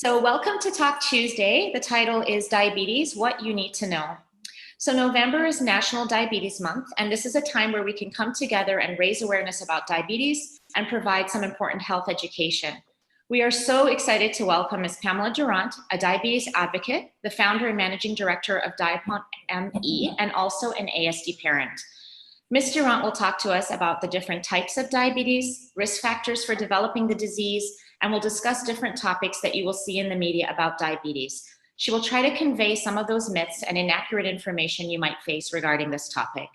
So welcome to Talk Tuesday. The title is Diabetes, What You Need to Know. So November is National Diabetes Month, and this is a time where we can come together and raise awareness about diabetes and provide some important health education. We are so excited to welcome Ms. Pamela Durant, a diabetes advocate, the founder and managing director of Diapoint ME, and also an ASD parent. Ms. Durant will talk to us about the different types of diabetes, risk factors for developing the disease, and we'll discuss different topics that you will see in the media about diabetes. She will try to convey some of those myths and inaccurate information you might face regarding this topic.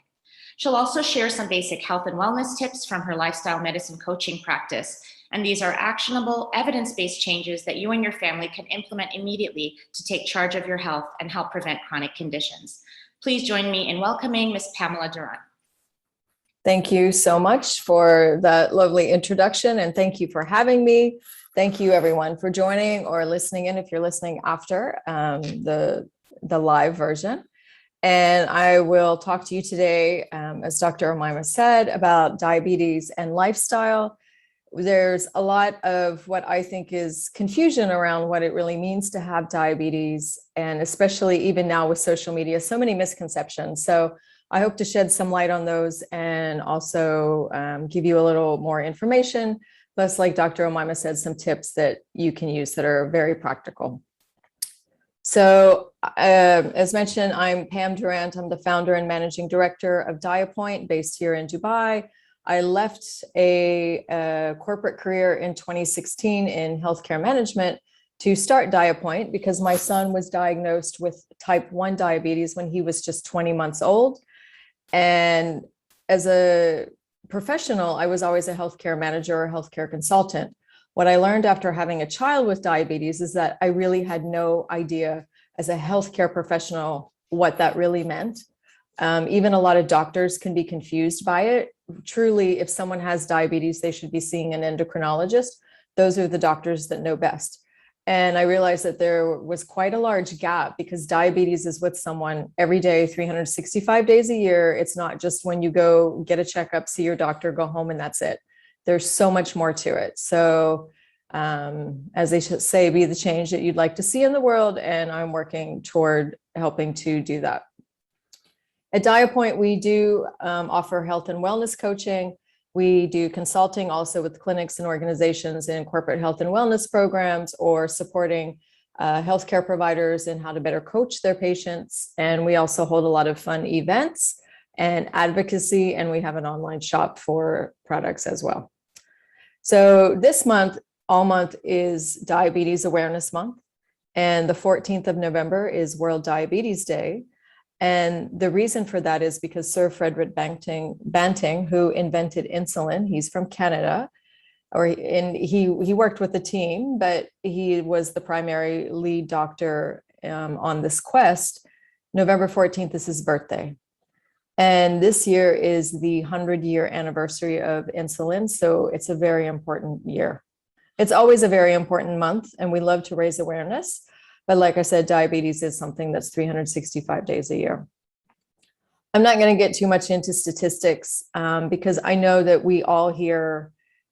She'll also share some basic health and wellness tips from her lifestyle medicine coaching practice. And these are actionable, evidence-based changes that you and your family can implement immediately to take charge of your health and help prevent chronic conditions. Please join me in welcoming Ms. Pamela Durant. Thank you so much for that lovely introduction, and thank you for having me. Thank you everyone for joining or listening in if you're listening after the live version. And I will talk to you today, as Dr. Omaima said, about diabetes and lifestyle. There's a lot of what I think is confusion around what it really means to have diabetes, and especially even now with social media, so many misconceptions. So I hope to shed some light on those and also give you a little more information, plus, like Dr. Omaima said, some tips that you can use that are very practical. So as mentioned, I'm Pam Durant. I'm the founder and managing director of Diapoint, based here in Dubai. I left a corporate career in 2016 in healthcare management to start Diapoint because my son was diagnosed with type 1 diabetes when he was just 20 months old. And as a professional, I was always a healthcare manager or healthcare consultant. What I learned after having a child with diabetes is that I really had no idea as a healthcare professional what that really meant. Even a lot of doctors can be confused by it. Truly, if someone has diabetes, they should be seeing an endocrinologist. Those are the doctors that know best. And I realized that there was quite a large gap because diabetes is with someone every day, 365 days a year. It's not just when you go get a checkup, see your doctor, go home, and that's it. There's so much more to it. So as they should say, be the change that you'd like to see in the world. And I'm working toward helping to do that. At Diapoint, we do offer health and wellness coaching. We do consulting also with clinics and organizations in corporate health and wellness programs, or supporting healthcare providers in how to better coach their patients. And we also hold a lot of fun events and advocacy, and we have an online shop for products as well. So this month, all month, is Diabetes Awareness Month. And the 14th of November is World Diabetes Day. And the reason for that is because Sir Frederick Banting, who invented insulin, he's from Canada, and he worked with the team, but he was the primary lead doctor on this quest. November 14th is his birthday. And this year is the 100-year anniversary of insulin. So it's a very important year. It's always a very important month, and we love to raise awareness. But like I said, diabetes is something that's 365 days a year. I'm not going to get too much into statistics because I know that we all hear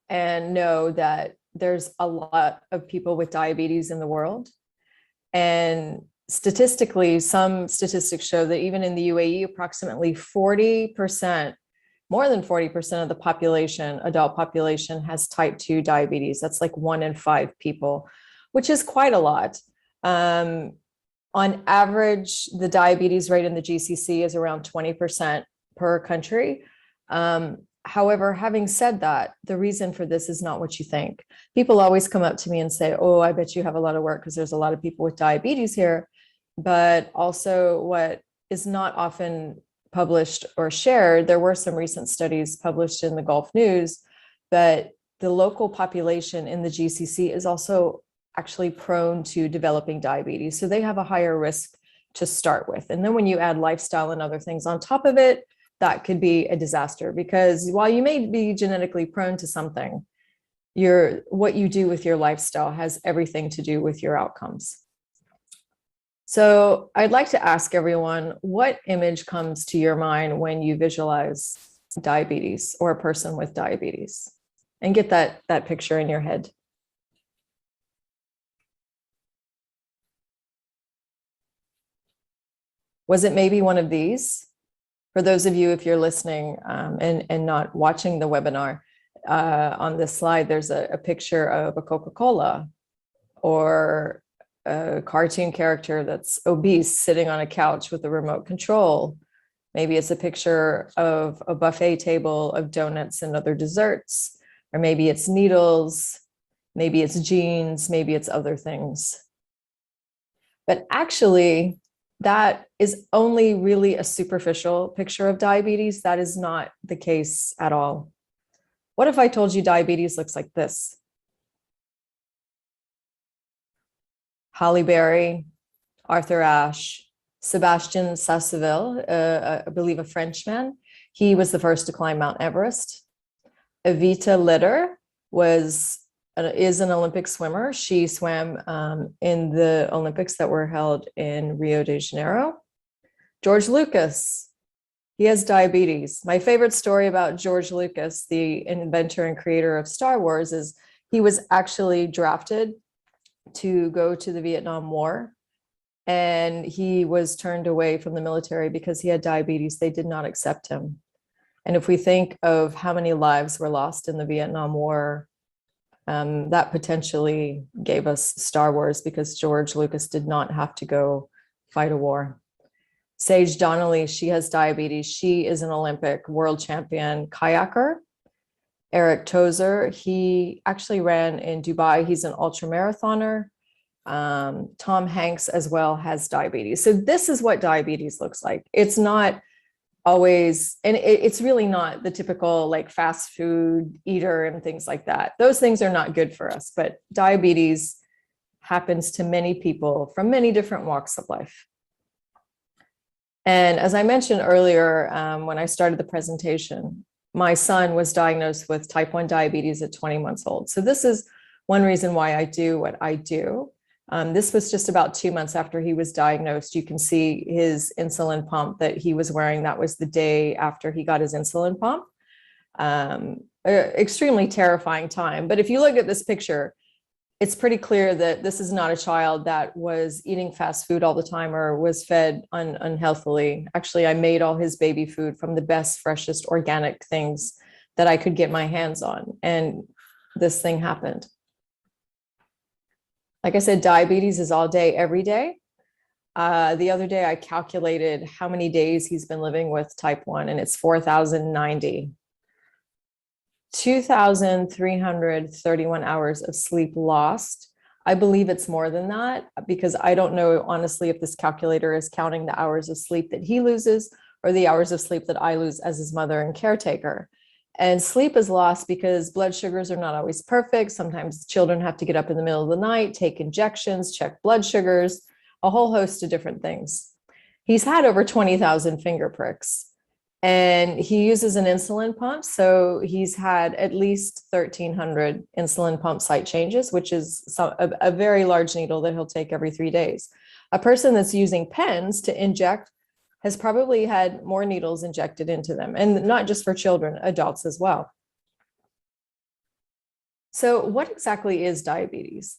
and know that there's a lot of people with diabetes in the world. And statistically, some statistics show that even in the UAE, approximately 40%, more than 40% of the population, adult population, has type 2 diabetes. That's like 1 in 5 people, which is quite a lot. On average, the diabetes rate in the GCC is around 20% per country. However, having said that, the reason for this is not what you think. People always come up to me and say, oh, I bet you have a lot of work because there's a lot of people with diabetes here. But also what is not often published or shared, there were some recent studies published in the Gulf News, that the local population in the GCC is also actually prone to developing diabetes. So they have a higher risk to start with. And then when you add lifestyle and other things on top of it, that could be a disaster, because while you may be genetically prone to something, what you do with your lifestyle has everything to do with your outcomes. So I'd like to ask everyone, what image comes to your mind when you visualize diabetes or a person with diabetes? And get that picture in your head. Was it maybe one of these? For those of you, if you're listening and not watching the webinar, on this slide, there's a picture of a Coca-Cola or a cartoon character that's obese sitting on a couch with a remote control. Maybe it's a picture of a buffet table of donuts and other desserts, or maybe it's needles, maybe it's jeans, maybe it's other things. But actually, that is only really a superficial picture of diabetes. That is not the case at all. What if I told you diabetes looks like this? Halle Berry, Arthur Ashe, Sebastian Sasseville, I believe a Frenchman. He was the first to climb Mount Everest. Evita Litter is an Olympic swimmer. She swam in the Olympics that were held in Rio de Janeiro. George Lucas, he has diabetes. My favorite story about George Lucas, the inventor and creator of Star Wars, is he was actually drafted to go to the Vietnam War, and he was turned away from the military because he had diabetes. They did not accept him. And if we think of how many lives were lost in the Vietnam War, that potentially gave us Star Wars, because George Lucas did not have to go fight a war. Sage Donnelly, she has diabetes. She is an Olympic world champion kayaker. Eric Tozer, he actually ran in Dubai. He's an ultra marathoner. Tom Hanks as well has diabetes. So this is what diabetes looks like. It's not always, and it's really not the typical like fast food eater and things like that. Those things are not good for us, but diabetes happens to many people from many different walks of life. And as I mentioned earlier, when I started the presentation, my son was diagnosed with type 1 diabetes at 20 months old. So this is one reason why I do what I do. This was just about 2 months after he was diagnosed. You can see his insulin pump that he was wearing. That was the day after he got his insulin pump. Extremely terrifying time. But if you look at this picture, it's pretty clear that this is not a child that was eating fast food all the time or was fed unhealthily. Actually, I made all his baby food from the best, freshest organic things that I could get my hands on. And this thing happened. Like I said, diabetes is all day, every day. The other day, I calculated how many days he's been living with type 1, and it's 4,090. 2,331 hours of sleep lost. I believe it's more than that, because I don't know, honestly, if this calculator is counting the hours of sleep that he loses or the hours of sleep that I lose as his mother and caretaker. And sleep is lost because blood sugars are not always perfect. Sometimes children have to get up in the middle of the night, take injections, check blood sugars, a whole host of different things. He's had over 20,000 finger pricks, and he uses an insulin pump. So he's had at least 1,300 insulin pump site changes, which is a very large needle that he'll take every 3 days. A person that's using pens to inject has probably had more needles injected into them, and not just for children, adults as well. So what exactly is diabetes?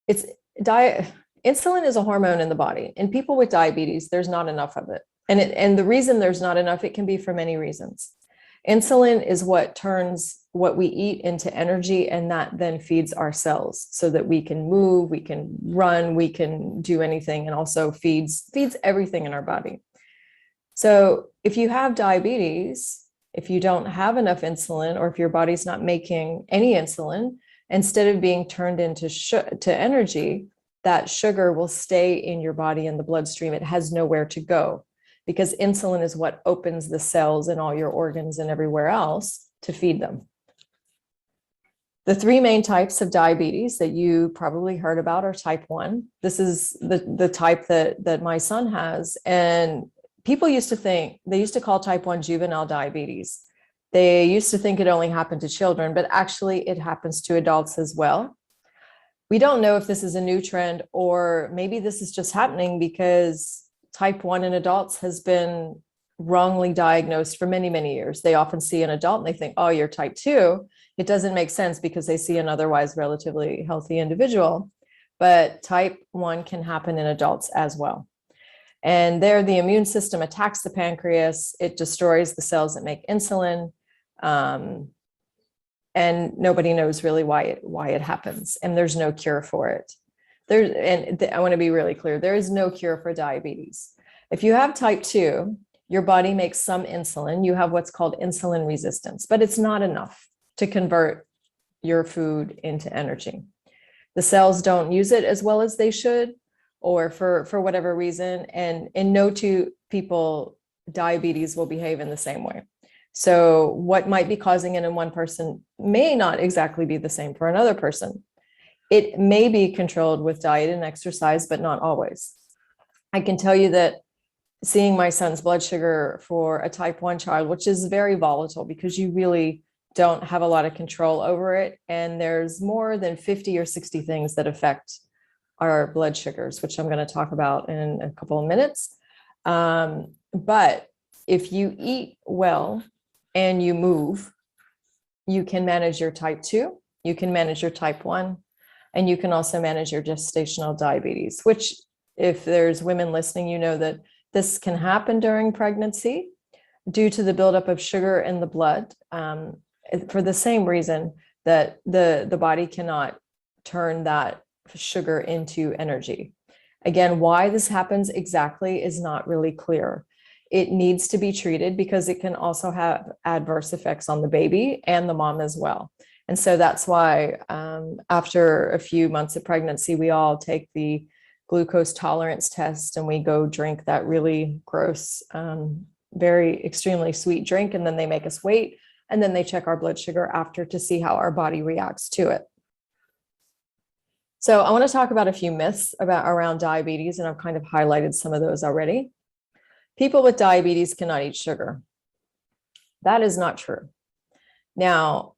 Insulin is a hormone in the body. In people with diabetes, there's not enough of it. And the reason there's not enough, it can be for many reasons. Insulin is what turns what we eat into energy, and that then feeds our cells so that we can move, we can run, we can do anything, and also feeds everything in our body. So if you have diabetes, if you don't have enough insulin, or if your body's not making any insulin, instead of being turned into energy, that sugar will stay in your body in the bloodstream. It has nowhere to go, because insulin is what opens the cells in all your organs and everywhere else to feed them. The three main types of diabetes that you probably heard about are type 1. This is the type that my son has. And people used to call type 1 juvenile diabetes. They used to think it only happened to children, but actually it happens to adults as well. We don't know if this is a new trend, or maybe this is just happening because type 1 in adults has been wrongly diagnosed for many, many years. They often see an adult and they think, oh, you're type 2. It doesn't make sense because they see an otherwise relatively healthy individual, but type 1 can happen in adults as well. And there, the immune system attacks the pancreas. It destroys the cells that make insulin. And nobody knows really why it happens. And there's no cure for it. I want to be really clear. There is no cure for diabetes. If you have type 2, your body makes some insulin. You have what's called insulin resistance, but it's not enough to convert your food into energy. The cells don't use it as well as they should, or for whatever reason. And in no two people, diabetes will behave in the same way. So what might be causing it in one person may not exactly be the same for another person. It may be controlled with diet and exercise, but not always. I can tell you that seeing my son's blood sugar for a type 1 child, which is very volatile because you really don't have a lot of control over it. And there's more than 50 or 60 things that affect our blood sugars, which I'm going to talk about in a couple of minutes. But if you eat well and you move, you can manage your type 2, you can manage your type 1, and you can also manage your gestational diabetes, which if there's women listening, you know that this can happen during pregnancy due to the buildup of sugar in the blood, for the same reason that the body cannot turn that sugar into energy. Again, why this happens exactly is not really clear. It needs to be treated because it can also have adverse effects on the baby and the mom as well. And so that's why after a few months of pregnancy, we all take the glucose tolerance test and we go drink that really gross, very extremely sweet drink. And then they make us wait. And then they check our blood sugar after to see how our body reacts to it. So I want to talk about a few myths around diabetes, and I've kind of highlighted some of those already. People with diabetes cannot eat sugar. That is not true. Now,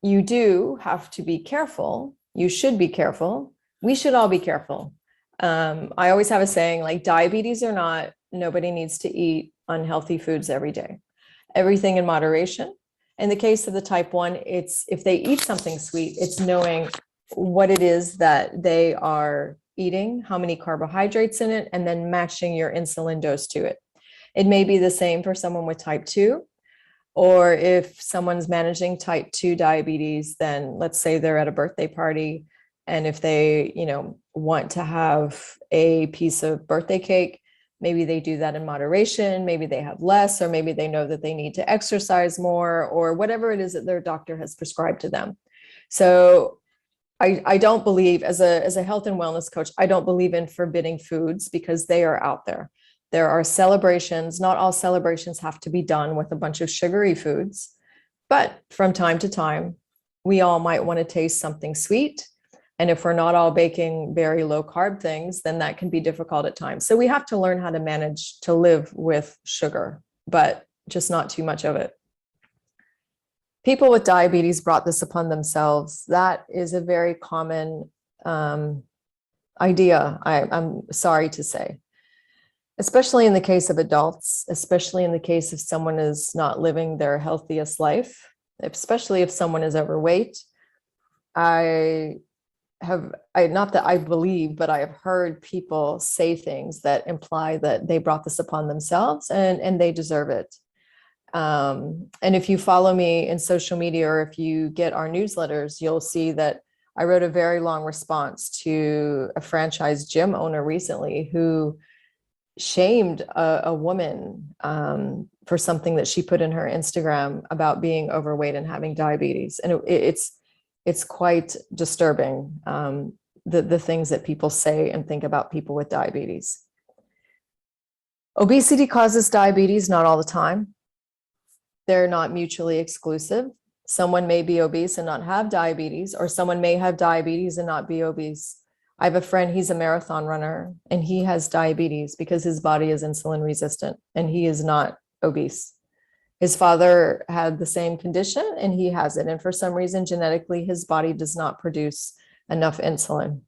you do have to be careful. You should be careful. We should all be careful. I always have a saying like diabetes or not, nobody needs to eat unhealthy foods every day. Everything in moderation. In the case of the type 1, it's if they eat something sweet, it's knowing what it is that they are eating, how many carbohydrates in it, and then matching your insulin dose to it. It may be the same for someone with type 2, or if someone's managing type 2 diabetes, then let's say they're at a birthday party, and if they, want to have a piece of birthday cake, maybe they do that in moderation, maybe they have less, or maybe they know that they need to exercise more, or whatever it is that their doctor has prescribed to them. So I don't believe, as a health and wellness coach, I don't believe in forbidding foods because they are out there. There are celebrations. Not all celebrations have to be done with a bunch of sugary foods, but from time to time, we all might want to taste something sweet. And if we're not all baking very low carb things, then that can be difficult at times. So we have to learn how to manage to live with sugar, but just not too much of it. People with diabetes brought this upon themselves. That is a very common idea, I'm sorry to say, especially in the case of adults, especially in the case if someone is not living their healthiest life, especially if someone is overweight. Not that I believe, but I have heard people say things that imply that they brought this upon themselves and they deserve it. And if you follow me in social media, or if you get our newsletters, you'll see that I wrote a very long response to a franchise gym owner recently who shamed a woman for something that she put in her Instagram about being overweight and having diabetes. And it's quite disturbing, the things that people say and think about people with diabetes. Obesity causes diabetes, not all the time. They're not mutually exclusive. Someone may be obese and not have diabetes, or someone may have diabetes and not be obese. I have a friend, he's a marathon runner, and he has diabetes because his body is insulin resistant and he is not obese. His father had the same condition and he has it. And for some reason, genetically, his body does not produce enough insulin.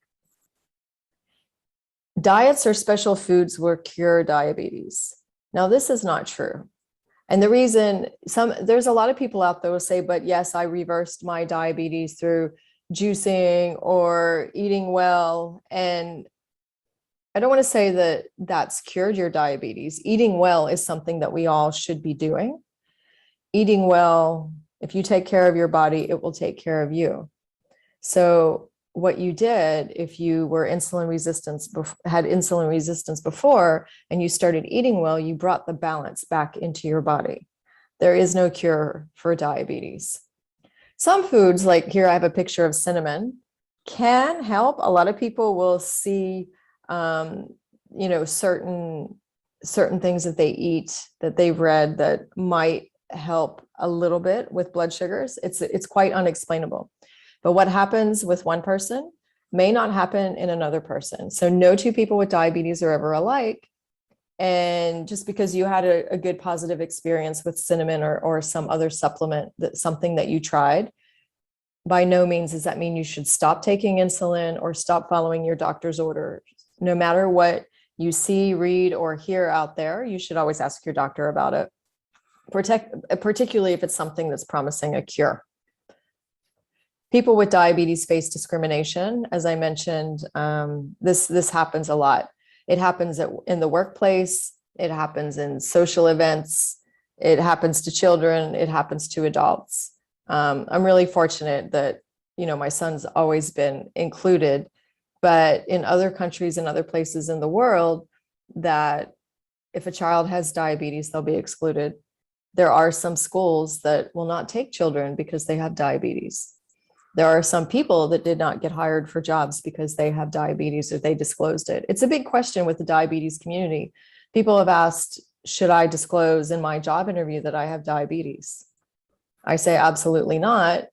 Diets or special foods will cure diabetes. Now, this is not true. And the reason there's a lot of people out there who say, but yes, I reversed my diabetes through juicing or eating well. And I don't want to say that that's cured your diabetes. Eating well is something that we all should be doing. Eating well, if you take care of your body, it will take care of you. So what you did, if you were had insulin resistance before, and you started eating well, you brought the balance back into your body. There is no cure for diabetes. Some foods, like here I have a picture of cinnamon, can help. A lot of people will see, certain things that they eat that they've read that might help a little bit with blood sugars. It's quite unexplainable. But what happens with one person may not happen in another person. So no two people with diabetes are ever alike. And just because you had a good positive experience with cinnamon or some other supplement, something that you tried, by no means does that mean you should stop taking insulin or stop following your doctor's order. No matter what you see, read, or hear out there, you should always ask your doctor about it, particularly if it's something that's promising a cure. People with diabetes face discrimination. As I mentioned, this happens a lot. It happens in the workplace. It happens in social events. It happens to children. It happens to adults. I'm really fortunate that, my son's always been included, but in other countries and other places in the world, that if a child has diabetes, they'll be excluded. There are some schools that will not take children because they have diabetes. There are some people that did not get hired for jobs because they have diabetes or they disclosed it. It's a big question with the diabetes community. People have asked, should I disclose in my job interview that I have diabetes? I say absolutely not,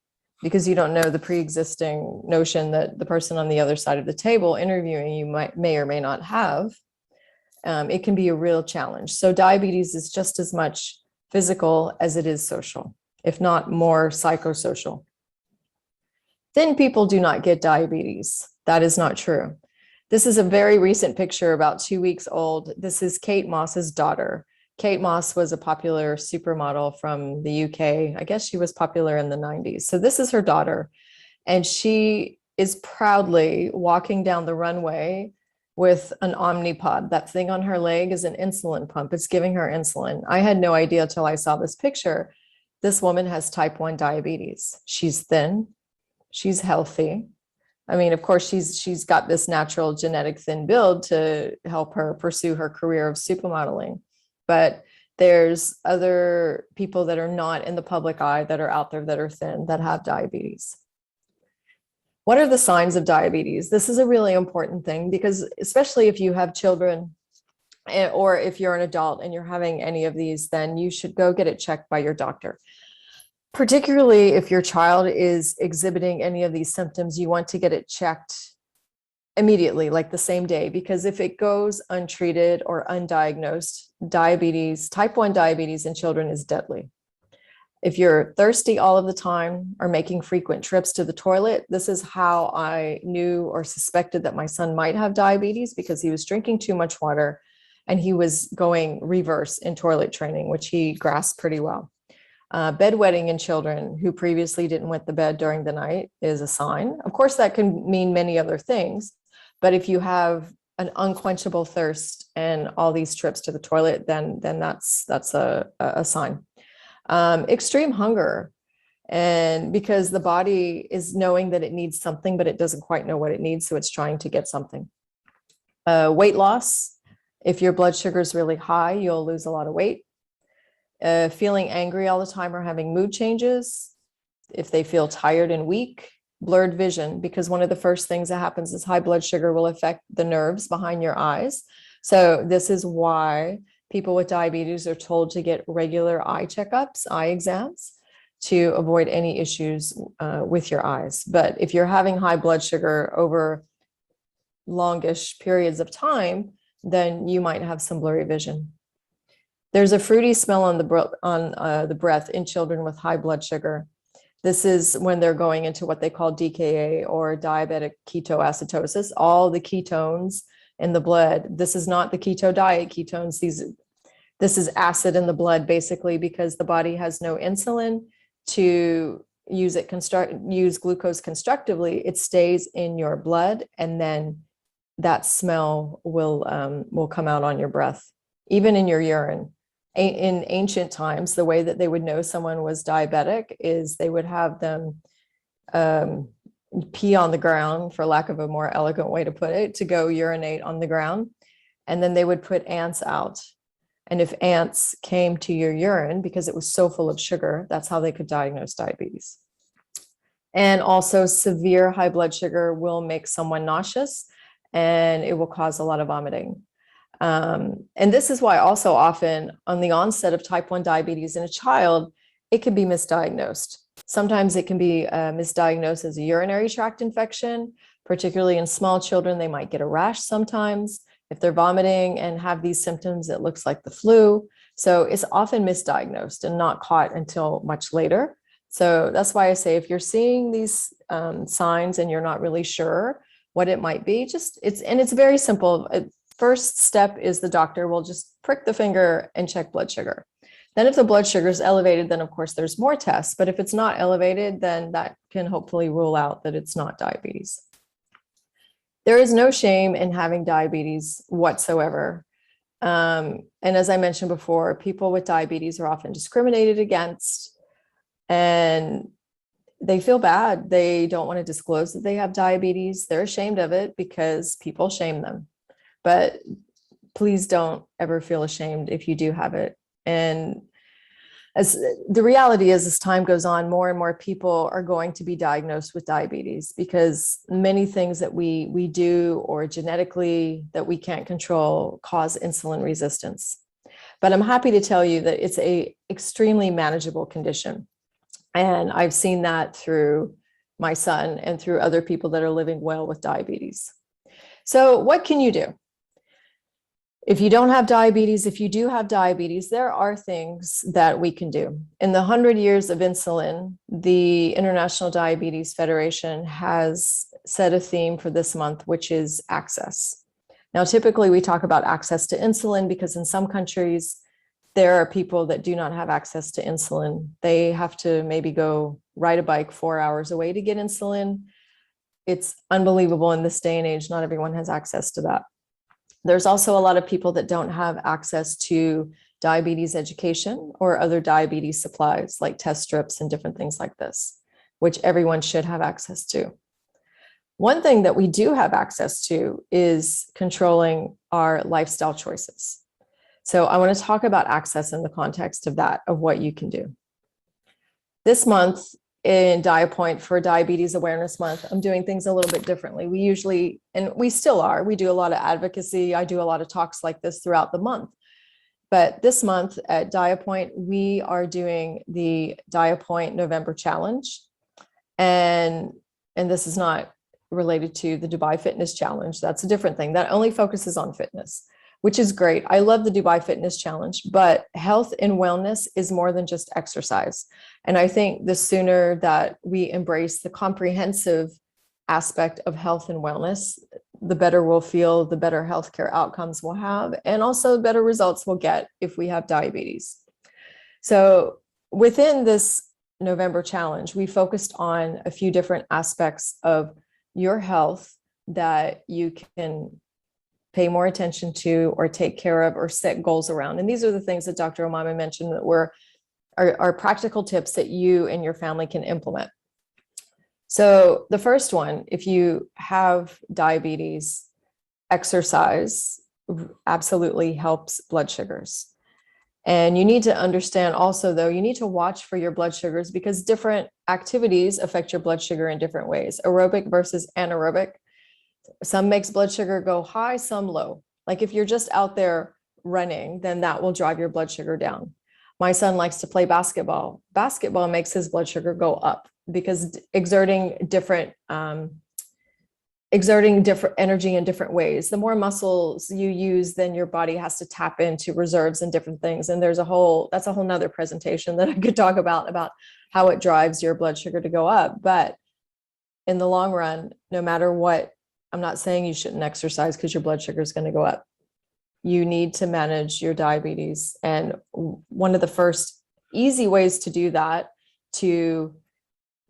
because you don't know the pre-existing notion that the person on the other side of the table interviewing you may or may not have. It can be a real challenge. So diabetes is just as much physical as it is social, if not more psychosocial. Thin people do not get diabetes. That is not true. This is a very recent picture, about 2 weeks old. This is Kate Moss's daughter. Kate Moss was a popular supermodel from the UK. I guess she was popular in the 90s. So this is her daughter. And she is proudly walking down the runway with an Omnipod. That thing on her leg is an insulin pump. It's giving her insulin. I had no idea till I saw this picture. This woman has type 1 diabetes. She's thin. She's healthy. I mean, of course, she's got this natural genetic thin build to help her pursue her career of supermodeling. But there's other people that are not in the public eye that are out there that are thin, that have diabetes. What are the signs of diabetes? This is a really important thing, because especially if you have children or if you're an adult and you're having any of these, then you should go get it checked by your doctor. Particularly if your child is exhibiting any of these symptoms, you want to get it checked immediately, like the same day, because if it goes untreated or undiagnosed, diabetes, type 1 diabetes in children is deadly. If you're thirsty all of the time or making frequent trips to the toilet, this is how I knew or suspected that my son might have diabetes, because he was drinking too much water and he was going reverse in toilet training, which he grasped pretty well. Bedwetting in children who previously didn't wet the bed during the night is a sign. Of course, that can mean many other things, but if you have an unquenchable thirst and all these trips to the toilet, then that's a sign. Extreme hunger, and because the body is knowing that it needs something, but it doesn't quite know what it needs, so it's trying to get something. Weight loss. If your blood sugar is really high, you'll lose a lot of weight. Feeling angry all the time or having mood changes. If they feel tired and weak. Blurred vision, because one of the first things that happens is high blood sugar will affect the nerves behind your eyes. So this is why people with diabetes are told to get regular eye checkups, eye exams, to avoid any issues with your eyes. But if you're having high blood sugar over longish periods of time, then you might have some blurry vision. There's a fruity smell on the breath in children with high blood sugar. This is when they're going into what they call DKA, or diabetic ketoacidosis, all the ketones in the blood. This is not the keto diet ketones. This is acid in the blood, basically, because the body has no insulin to use glucose constructively. It stays in your blood, and then that smell will come out on your breath, even in your urine. In ancient times, the way that they would know someone was diabetic is they would have them pee on the ground, for lack of a more elegant way to put it, to go urinate on the ground. And then they would put ants out. And if ants came to your urine because it was so full of sugar, that's how they could diagnose diabetes. And also severe high blood sugar will make someone nauseous and it will cause a lot of vomiting. And this is why also often on the onset of type 1 diabetes in a child, it can be misdiagnosed. Sometimes it can be misdiagnosed as a urinary tract infection, particularly in small children. They might get a rash sometimes. If they're vomiting and have these symptoms, it looks like the flu. So it's often misdiagnosed and not caught until much later. So that's why I say, if you're seeing these signs and you're not really sure what it might be, it's very simple. First step is the doctor will just prick the finger and check blood sugar. Then if the blood sugar is elevated, then of course there's more tests. But if it's not elevated, then that can hopefully rule out that it's not diabetes. There is no shame in having diabetes whatsoever. And as I mentioned before, people with diabetes are often discriminated against and they feel bad. They don't want to disclose that they have diabetes. They're ashamed of it because people shame them. But please don't ever feel ashamed if you do have it. And as the reality is, as time goes on, more and more people are going to be diagnosed with diabetes because many things that we do or genetically that we can't control cause insulin resistance. But I'm happy to tell you that it's a extremely manageable condition. And I've seen that through my son and through other people that are living well with diabetes. So what can you do? If you don't have diabetes, if you do have diabetes, there are things that we can do. In the 100 years of insulin, the International Diabetes Federation has set a theme for this month, which is access. Now, typically we talk about access to insulin because in some countries, there are people that do not have access to insulin. They have to maybe go ride a bike 4 hours away to get insulin. It's unbelievable in this day and age, not everyone has access to that. There's also a lot of people that don't have access to diabetes education or other diabetes supplies like test strips and different things like this, which everyone should have access to. One thing that we do have access to is controlling our lifestyle choices. So I want to talk about access in the context of that, of what you can do. This month in Diapoint for Diabetes Awareness Month, I'm doing things a little bit differently. We usually, and we still are, we do a lot of advocacy. I do a lot of talks like this throughout the month. But this month at Diapoint, we are doing the Diapoint November Challenge. And this is not related to the Dubai Fitness Challenge. That's a different thing. That only focuses on fitness, which is great. I love the Dubai Fitness Challenge, but health and wellness is more than just exercise. And I think the sooner that we embrace the comprehensive aspect of health and wellness, the better we'll feel, the better healthcare outcomes we'll have, and also better results we'll get if we have diabetes. So within this November challenge, we focused on a few different aspects of your health that you can pay more attention to or take care of or set goals around. And these are the things that Dr. Omama mentioned that are practical tips that you and your family can implement. So the first one, if you have diabetes, exercise absolutely helps blood sugars. And you need to understand also, though, you need to watch for your blood sugars because different activities affect your blood sugar in different ways, aerobic versus anaerobic. Some makes blood sugar go high, some low. Like if you're just out there running, then that will drive your blood sugar down. My son likes to play basketball. Basketball makes his blood sugar go up because exerting different energy in different ways. The more muscles you use, then your body has to tap into reserves and different things. And that's a whole nother presentation that I could talk about how it drives your blood sugar to go up. But in the long run, no matter what, I'm not saying you shouldn't exercise because your blood sugar is going to go up. You need to manage your diabetes. And one of the first easy ways to do that, to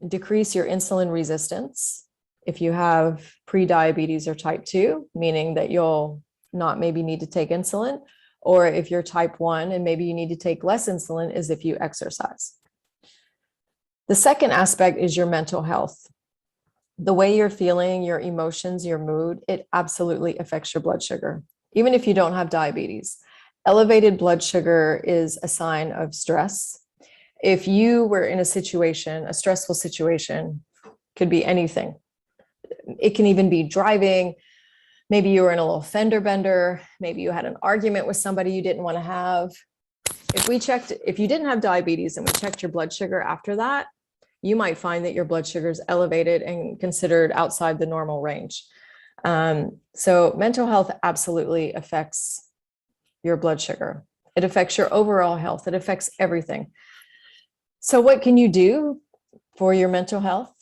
decrease your insulin resistance, If you have pre-diabetes or type 2, meaning that you'll not maybe need to take insulin, or if you're type 1 and maybe you need to take less insulin, is if you exercise. The second aspect is your mental health. The way you're feeling, your emotions, your mood, it absolutely affects your blood sugar, even if you don't have diabetes. Elevated blood sugar is a sign of stress. If you were in a situation, a stressful situation, could be anything. It can even be driving. Maybe you were in a little fender bender. Maybe you had an argument with somebody you didn't want to have. If you didn't have diabetes and we checked your blood sugar after that, you might find that your blood sugar is elevated and considered outside the normal range. So mental health absolutely affects your blood sugar. It affects your overall health. It affects everything. So what can you do for your mental health?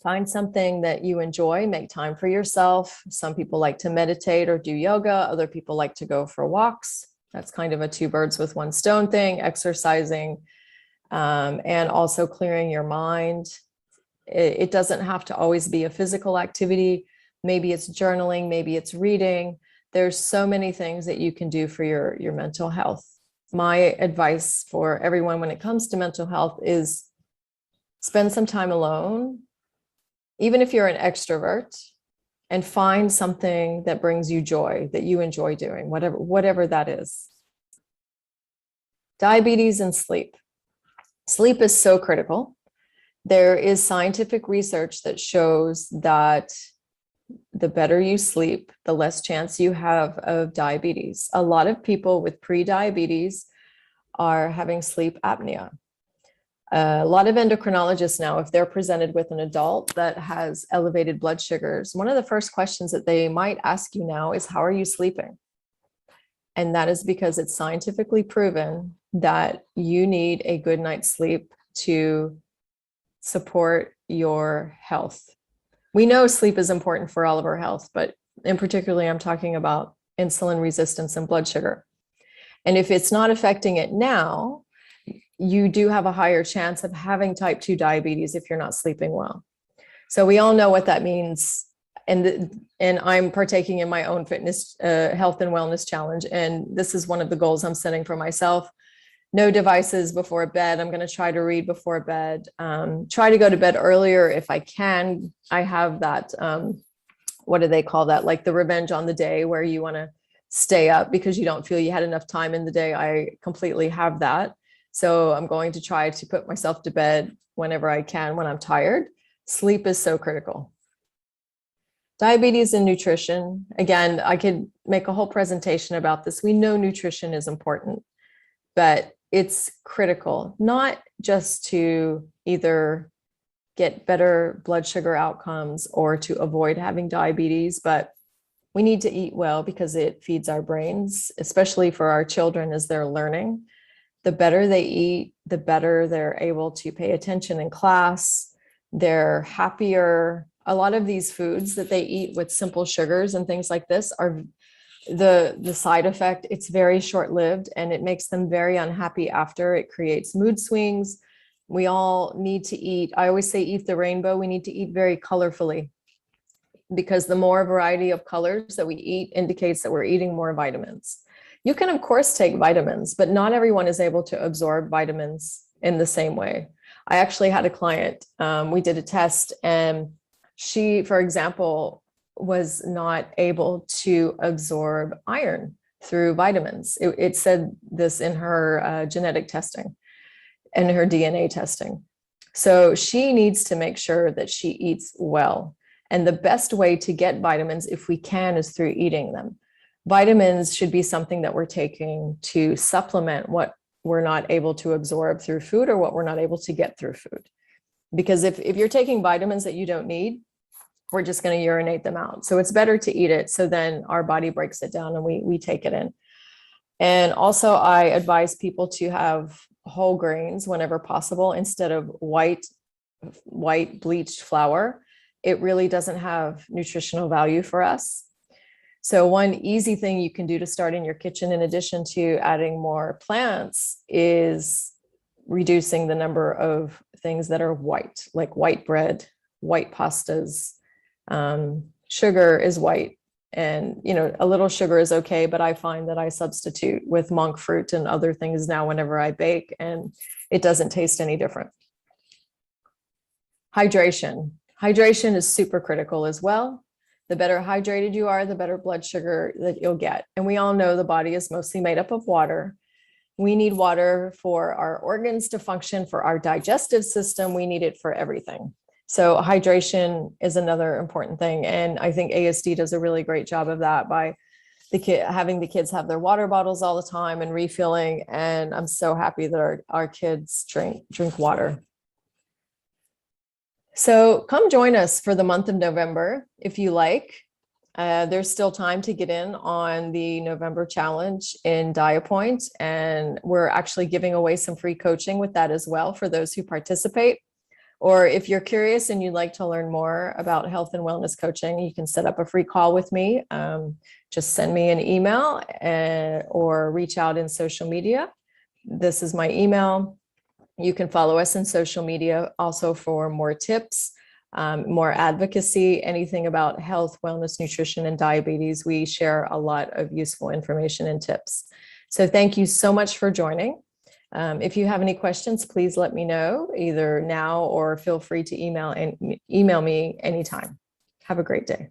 Find something that you enjoy, make time for yourself. Some people like to meditate or do yoga. Other people like to go for walks. That's kind of a two birds with one stone thing, exercising, and also clearing your mind. It doesn't have to always be a physical activity. Maybe it's journaling, maybe it's reading. There's so many things that you can do for your mental health. My advice for everyone when it comes to mental health is spend some time alone, even if you're an extrovert, and find something that brings you joy, that you enjoy doing, whatever that is. Diabetes and sleep. Sleep is so critical. There is scientific research that shows that the better you sleep, the less chance you have of diabetes. A lot of people with pre-diabetes are having sleep apnea. A lot of endocrinologists now, if they're presented with an adult that has elevated blood sugars, one of the first questions that they might ask you now is, how are you sleeping? And that is because it's scientifically proven that you need a good night's sleep to support your health. We know sleep is important for all of our health, but in particular, I'm talking about insulin resistance and blood sugar. And if it's not affecting it now, you do have a higher chance of having type 2 diabetes if you're not sleeping well. So we all know what that means. And I'm partaking in my own fitness, health and wellness challenge. And this is one of the goals I'm setting for myself. No devices before bed. I'm going to try to read before bed. Try to go to bed earlier if I can. I have that, what do they call that? Like the revenge on the day where you want to stay up because you don't feel you had enough time in the day. I completely have that. So I'm going to try to put myself to bed whenever I can when I'm tired. Sleep is so critical. Diabetes and nutrition. Again, I could make a whole presentation about this. We know nutrition is important, but it's critical, not just to either get better blood sugar outcomes or to avoid having diabetes, but we need to eat well because it feeds our brains, especially for our children as they're learning. The better they eat, the better they're able to pay attention in class. They're happier. A lot of these foods that they eat with simple sugars and things like this are the side effect. It's very short-lived and it makes them very unhappy after. It creates mood swings. We all need to eat. I always say eat the rainbow. We need to eat very colorfully because the more variety of colors that we eat indicates that we're eating more vitamins. You can, of course, take vitamins, but not everyone is able to absorb vitamins in the same way. I actually had a client, we did a test, and she, for example, was not able to absorb iron through vitamins. It said this in her genetic testing and her DNA testing. So she needs to make sure that she eats well. And the best way to get vitamins, if we can, is through eating them. Vitamins should be something that we're taking to supplement what we're not able to absorb through food or what we're not able to get through food. Because if you're taking vitamins that you don't need, we're just going to urinate them out. So it's better to eat it. So then our body breaks it down and we take it in. And also I advise people to have whole grains whenever possible instead of white bleached flour. It really doesn't have nutritional value for us. So one easy thing you can do to start in your kitchen, in addition to adding more plants, is reducing the number of things that are white, like white bread, white pastas. Sugar is white, and a little sugar is okay, but I find that I substitute with monk fruit and other things now whenever I bake, and it doesn't taste any different. Hydration. Hydration is super critical as well. The better hydrated you are, the better blood sugar that you'll get. And we all know the body is mostly made up of water. We need water for our organs to function, for our digestive system. We need it for everything. So hydration is another important thing. And I think ASD does a really great job of that by having the kids have their water bottles all the time and refilling. And I'm so happy that our kids drink water. So come join us for the month of November if you like. There's still time to get in on the November challenge in Diapoint, and we're actually giving away some free coaching with that as well for those who participate. Or if you're curious and you'd like to learn more about health and wellness coaching, you can set up a free call with me. Just send me an email or reach out in social media. This is my email. You can follow us in social media also for more tips, more advocacy, anything about health, wellness, nutrition, and diabetes. We share a lot of useful information and tips. So thank you so much for joining. If you have any questions, please let me know either now or feel free to email me anytime. Have a great day.